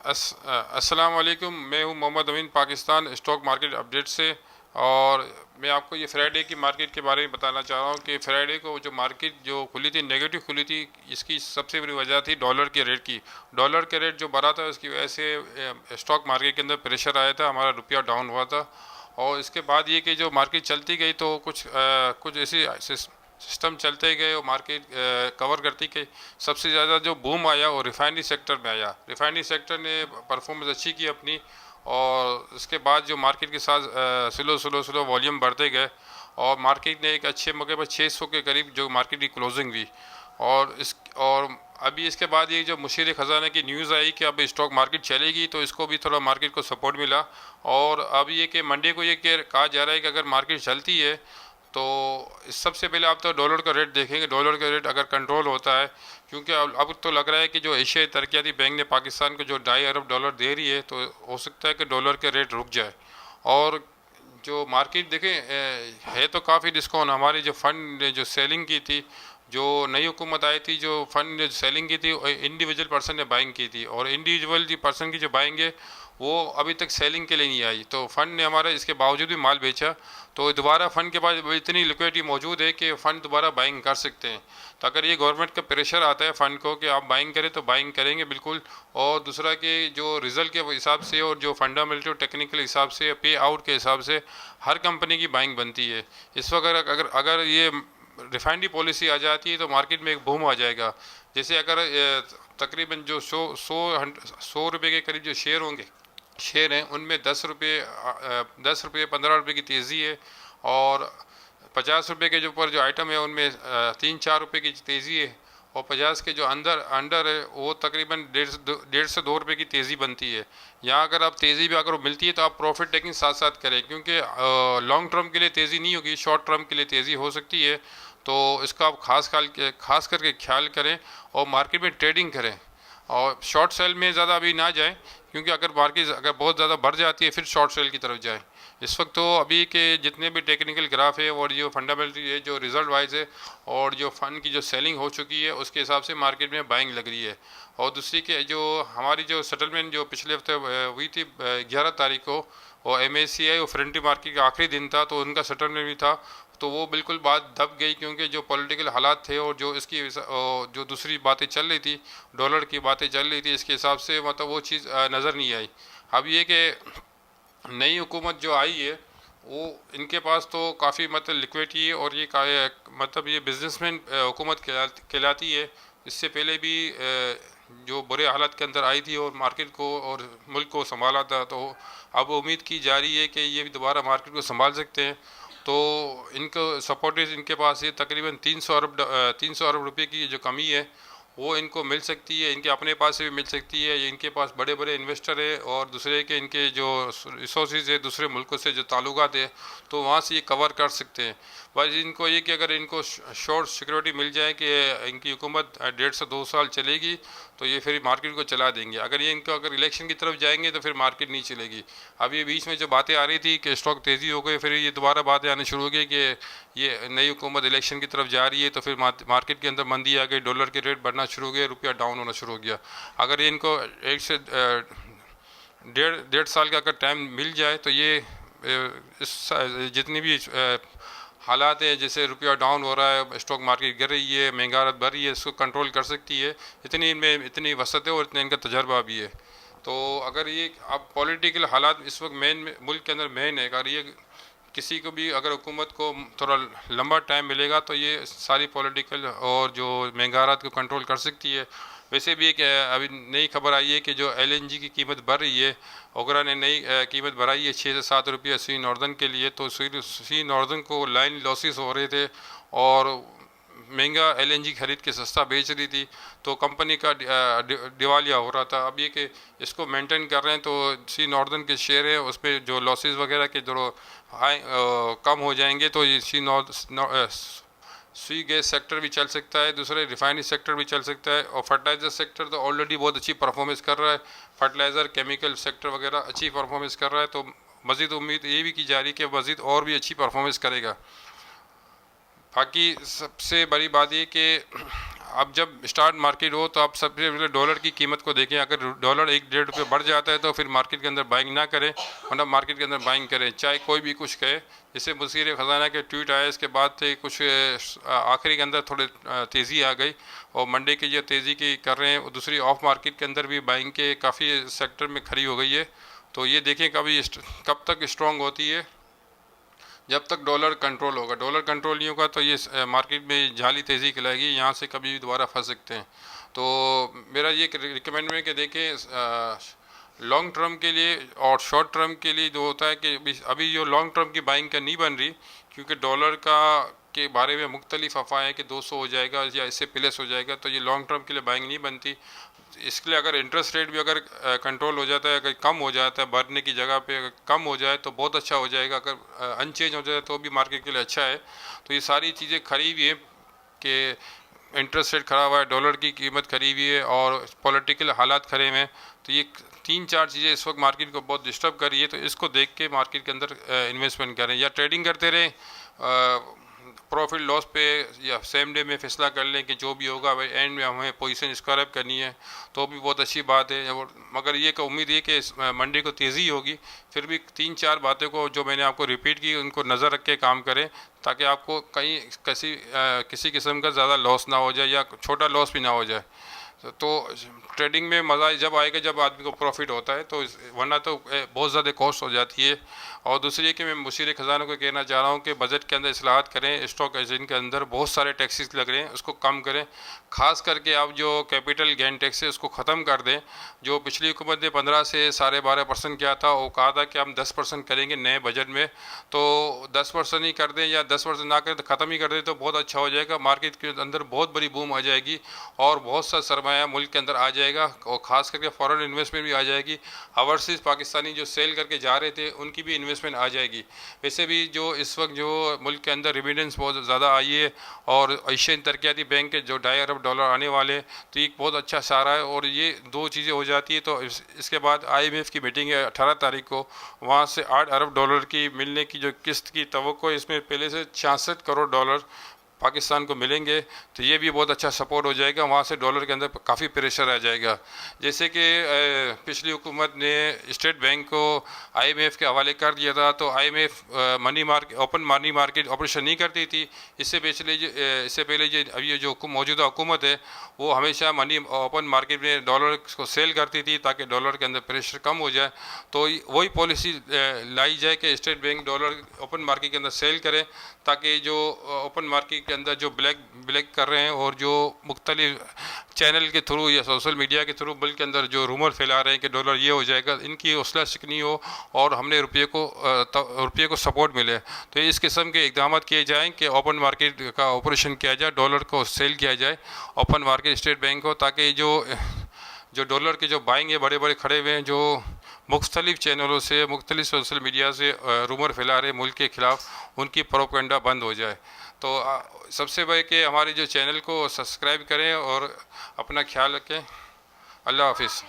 अस्सलाम वालेकुम। मैं हूं मोहम्मद अमीन, पाकिस्तान स्टॉक मार्केट अपडेट से। और मैं आपको ये फ्राइडे की मार्केट के बारे में बताना चाह रहा हूं कि फ्राइडे को जो मार्केट जो खुली थी नेगेटिव खुली थी। इसकी सबसे बड़ी वजह थी डॉलर के रेट की। डॉलर के रेट जो बढ़ा था उसकी वजह से स्टॉक मार्केट के अंदर प्रेशर आया था, हमारा रुपया डाउन हुआ था। और इसके बाद ये कि जो मार्केट चलती गई तो कुछ ऐसी सिस्टम चलते गए और मार्केट कवर करती गई। सबसे ज़्यादा जो बूम आया वो रिफाइनरी सेक्टर में आया। रिफाइनरी सेक्टर ने परफॉर्मेंस अच्छी की अपनी। और उसके बाद जो मार्केट के साथ स्लो स्लो स्लो वॉल्यूम बढ़ते गए और मार्केट ने एक अच्छे मौके पर 600 के करीब जो मार्केट की क्लोजिंग हुई। और अभी इसके बाद ये जो मुशीर ख़जाना की न्यूज़ आई कि अब स्टॉक मार्केट चलेगी तो इसको भी थोड़ा मार्केट को सपोर्ट मिला। और अब ये कि मंडे को ये कहा जा रहा है कि अगर मार्केट चलती है तो सबसे पहले आप तो डॉलर का रेट देखेंगे। डॉलर का रेट अगर कंट्रोल होता है, क्योंकि अब तो लग रहा है कि जो एशियाई तरक्याती बैंक ने पाकिस्तान को जो 2.5 अरब डॉलर दे रही है तो हो सकता है कि डॉलर के रेट रुक जाए। और जो मार्केट देखें है तो काफ़ी डिस्काउंट। हमारी जो फंड ने जो सेलिंग की थी, जो नई हुकूमत आई थी, जो फंड ने सेलिंग की थी इंडिविजुअल पर्सन ने बाइंग की थी। और इंडिविजुअल जी पर्सन की जो बाइंग है वो अभी तक सेलिंग के लिए नहीं आई, तो फंड ने हमारा इसके बावजूद भी माल बेचा। तो दोबारा फंड के पास इतनी लिक्विडिटी मौजूद है कि फ़ंड दोबारा बाइंग कर सकते हैं। तो अगर ये गवर्नमेंट का प्रेशर आता है फ़ंड को कि आप बाइंग करें तो बाइंग करेंगे बिल्कुल। और दूसरा कि जो रिज़ल्ट के हिसाब से और जो फंडामेंटल टेक्निकल हिसाब से पे आउट के हिसाब से हर कंपनी की बाइंग बनती है। इस वक्त अगर अगर ये रिफाइनरी पॉलिसी आ जाती है तो मार्केट में एक बूम आ जाएगा। जैसे अगर तकरीबन जो सौ रुपये के करीब जो शेयर हैं उनमें 10 रुपये 15 रुपये की तेज़ी है। और 50 रुपये के जो ऊपर जो आइटम है उनमें 3-4 रुपये की तेज़ी है। और 50 के जो अंदर अंडर है वो तकरीबन 1.5 से 2 रुपये की तेज़ी बनती है। यहाँ अगर आप तेज़ी भी अगर मिलती है तो आप प्रॉफिट टेकिंग साथ साथ करें, क्योंकि लॉन्ग टर्म के लिए तेज़ी नहीं होगी, शॉर्ट टर्म के लिए तेज़ी हो सकती है। तो इसका आप खास करके ख्याल करें और मार्केट में ट्रेडिंग करें। और शॉर्ट सेल में ज़्यादा अभी ना जाएं, क्योंकि अगर मार्केट अगर बहुत ज़्यादा बढ़ जाती है फिर शॉर्ट सेल की तरफ जाएं। इस वक्त तो अभी के जितने भी टेक्निकल ग्राफ है और जो फंडामेंटल है जो रिजल्ट वाइज है और जो फंड की जो सेलिंग हो चुकी है उसके हिसाब से मार्केट में बाइंग लग रही है। और दूसरी के जो हमारी जो सेटलमेंट जो पिछले हफ्ते हुई थी 11 तारीख को, और MSCI और फ्रंटी मार्केट का आखिरी दिन था तो उनका सेटलमेंट भी था। तो वो बिल्कुल बात दब गई, क्योंकि जो पॉलिटिकल हालात थे और जो इसकी जो दूसरी बातें चल रही थी, डॉलर की बातें चल रही थी, इसके हिसाब से मतलब वो चीज़ नज़र नहीं आई। अब ये कि नई हुकूमत जो आई है वो इनके पास तो काफ़ी मतलब लिक्विडिटी है और मतलब ये बिजनेसमैन हुकूमत कहलाती है। इससे पहले भी जो बुरे हालात के अंदर आई थी और मार्केट को और मुल्क को संभाला था। तो अब उम्मीद की जा रही है कि ये भी दोबारा मार्केट को संभाल सकते हैं। तो इनको सपोर्टेज इनके पास ये तकरीबन 300 अरब रुपए की जो कमी है वो इनको मिल सकती है, इनके अपने पास से भी मिल सकती है। इनके पास बड़े बड़े इन्वेस्टर है और दूसरे के इनके जो रिसोर्सेज है दूसरे मुल्कों से जो ताल्लुकात है तो वहाँ से ये कवर कर सकते हैं। बस इनको ये कि अगर इनको शॉर्ट सिक्योरिटी मिल जाए कि इनकी हुकूमत 1.5 से 2 साल चलेगी तो ये फिर मार्केट को चला देंगे। अगर ये इनको अगर इलेक्शन की तरफ जाएंगे तो फिर मार्केट नहीं चलेगी। अब ये बीच में जो बातें आ रही थी कि स्टॉक तेज़ी हो गई, फिर ये दोबारा बातें आनी शुरू हो गई कि ये नई हुकूमत इलेक्शन की तरफ जा रही है तो फिर मार्केट के अंदर मंदी आ गई, डॉलर के रेट बढ़ना शुरू हो गया, रुपया डाउन होना शुरू हो गया। अगर ये इनको 1 से 1.5 साल का अगर टाइम मिल जाए तो ये जितनी भी हालात है, जैसे रुपया डाउन हो रहा है, स्टॉक मार्केट गिर रही है, महंगाई बढ़ रही है, इसको कंट्रोल कर सकती है। इतनी इनमें इतनी वसत है और इतना इनका तजर्बा भी है। तो अगर ये अब पॉलिटिकल हालात इस वक्त मुल्क के अंदर मेन है, अगर ये किसी को भी अगर हुकूमत को थोड़ा लंबा टाइम मिलेगा तो ये सारी पॉलिटिकल और जो महंगारात को कंट्रोल कर सकती है। वैसे भी एक अभी नई खबर आई है कि जो LNG की कीमत बढ़ रही है, ओगरा ने नई कीमत बढ़ाई है 6 से 7 रुपये सी नॉर्दर्न के लिए। तो सी नॉर्दर्न को लाइन लॉसेस हो रहे थे और महंगा LNG खरीद के सस्ता बेच रही थी, तो कंपनी का दिवालिया हो रहा था। अब ये कि इसको मेंटेन कर रहे हैं तो सी नॉर्दर्न के शेयर है उस पर जो लॉसेस वगैरह के जो हाई कम हो जाएंगे तो ये सी गैस सेक्टर भी चल सकता है, दूसरे रिफाइनरी सेक्टर भी चल सकता है। और फर्टिलाइज़र सेक्टर तो ऑलरेडी बहुत अच्छी परफॉर्मेंस कर रहा है, फर्टिलाइज़र केमिकल सेक्टर वगैरह अच्छी परफॉर्मेंस कर रहा है। तो मज़ीद उम्मीद ये भी की जा रही है कि मज़ीद और भी अच्छी परफॉर्मेंस करेगा। बाकी सबसे बड़ी बात ये कि अब जब स्टार्ट मार्केट हो तो आप सबसे पहले डॉलर की कीमत को देखें। अगर डॉलर 1-1.5 रुपये बढ़ जाता है तो फिर मार्केट के अंदर बाइंग ना करें, वरना मार्केट के अंदर बाइंग करें, चाहे कोई भी कुछ कहे। जैसे वज़ीर ख़जाना के ट्वीट आए, इसके बाद से कुछ आखिरी के अंदर थोड़े तेज़ी आ गई और मंडे की जो तेज़ी की कर रहे हैं, दूसरी ऑफ मार्केट के अंदर भी बाइंग के काफ़ी सेक्टर में खड़ी हो गई है। तो ये देखें कब तक स्ट्रॉन्ग होती है, जब तक डॉलर कंट्रोल होगा। डॉलर कंट्रोल नहीं होगा तो ये मार्केट में जाली तेज़ी खिलाएगी, यहाँ से कभी भी दोबारा फंस सकते हैं। तो मेरा ये रिकमेंड है कि देखें लॉन्ग टर्म के लिए और शॉर्ट टर्म के लिए जो होता है कि अभी जो लॉन्ग टर्म की बाइंग का नहीं बन रही, क्योंकि डॉलर का के बारे में मुख्तलिफ अफवाहें कि 200 हो जाएगा या इससे प्लस हो जाएगा, तो ये लॉन्ग टर्म के लिए बाइंग नहीं बनती। इसके लिए अगर इंटरेस्ट रेट भी अगर कंट्रोल हो जाता है, अगर कम हो जाता है, बढ़ने की जगह पे अगर कम हो जाए तो बहुत अच्छा हो जाएगा। अगर अनचेंज हो जाए तो भी मार्केट के लिए अच्छा है। तो ये सारी चीज़ें खरी हुई है कि इंटरेस्ट रेट खड़ा हुआ है, डॉलर की कीमत खरी हुई है और पॉलिटिकल हालात खरे हुए हैं। तो ये 3-4 चीज़ें इस वक्त मार्केट को बहुत डिस्टर्ब कर रही है। तो इसको देख के मार्केट के अंदर इन्वेस्टमेंट करें या ट्रेडिंग करते रहें, प्रॉफिट लॉस पे या सेम डे में फैसला कर लें कि जो भी होगा भाई एंड में हमें पोजीशन स्क्वायर अप करनी है, तो भी बहुत अच्छी बात है। मगर ये उम्मीद है कि मंडे को तेज़ी होगी। फिर भी 3-4 बातें को जो मैंने आपको रिपीट की उनको नज़र रख के काम करें, ताकि आपको कहीं किसी किस्म का ज़्यादा लॉस ना हो जाए या छोटा लॉस भी ना हो जाए। तो ट्रेडिंग में मज़ा जब आएगा जब आदमी को प्रॉफिट होता है, तो वरना तो बहुत ज़्यादा कॉस्ट हो जाती है। और दूसरी है कि मैं वज़ीर ख़जाना को कहना चाह रहा हूँ कि बजट के अंदर इस्लाहात करें। स्टॉक एक्सचेंज के अंदर बहुत सारे टैक्सेस लग रहे हैं, उसको कम करें। ख़ास करके आप जो कैपिटल गेन टैक्स है उसको ख़त्म कर दें। जो पिछली हुकूमत ने 15 से 12.5% किया था, वो कहा था कि हम 10% करेंगे नए बजट में, तो 10% ही कर दें या 10% ना करें तो ख़त्म ही कर दें तो बहुत अच्छा हो जाएगा। मार्केट के अंदर बहुत बड़ी बूम आ जाएगी और बहुत सा सरमाया मुल्क के अंदर आ जाएगा और ख़ास करके फॉरेन इन्वेस्टमेंट भी आ जाएगी। ओवरसीज़ पाकिस्तानी जो सेल करके जा रहे थे उनकी भी इन्वेस्टमेंट आ जाएगी। वैसे भी जो इस वक्त जो मुल्क के अंदर रिमिटेंस बहुत ज़्यादा आई है और एशियन तरक्याती बैंक के जो $2.5 अरब आने वाले, तो एक बहुत अच्छा सहारा है। और ये दो चीज़ें हो जाती है तो इसके बाद IMF की मीटिंग है 18 तारीख को, वहाँ से $8 अरब की मिलने की जो किस्त की तवक्को है, इसमें पहले से $66 करोड़ पाकिस्तान को मिलेंगे। तो ये भी बहुत अच्छा सपोर्ट हो जाएगा, वहाँ से डॉलर के अंदर काफ़ी प्रेशर आ जाएगा। जैसे कि पिछली हुकूमत ने स्टेट बैंक को IMF के हवाले कर दिया था, तो IMF open money market operation नहीं करती थी। इससे पहले जो अभी ये जो मौजूदा हुकूमत है वो हमेशा ओपन मार्केट में डॉलर को सेल करती थी ताकि डॉलर के अंदर प्रेशर कम हो जाए। तो वही पॉलिसी लाई जाए कि state bank dollar open market के अंदर सेल करें, ताकि जो ओपन मार्केट के अंदर जो ब्लैक कर रहे हैं और जो मुख्तलिफ चैनल के थ्रू या सोशल मीडिया के थ्रू मुल्क के अंदर जो रूमर फैला रहे हैं कि डॉलर ये हो जाएगा, इनकी हौसला शिकनी हो और हमने रुपये को सपोर्ट मिले। तो इस किस्म के इक़दाम किए जाएँ कि ओपन मार्केट का ऑपरेशन किया जाए, डॉलर को सेल किया जाए ओपन मार्केट स्टेट बैंक को, ताकि जो डॉलर के जो बाइंग है बड़े बड़े खड़े हुए हैं, जो मुख्तलिफ चैनलों से मुख्तलिफ सोशल मीडिया से रूमर फैला रहे मुल्क के ख़िलाफ़, उनकी प्रोपेगेंडा बंद हो जाए। तो सबसे बड़े कि हमारे जो चैनल को सब्सक्राइब करें और अपना ख्याल रखें। अल्लाह हाफिज़।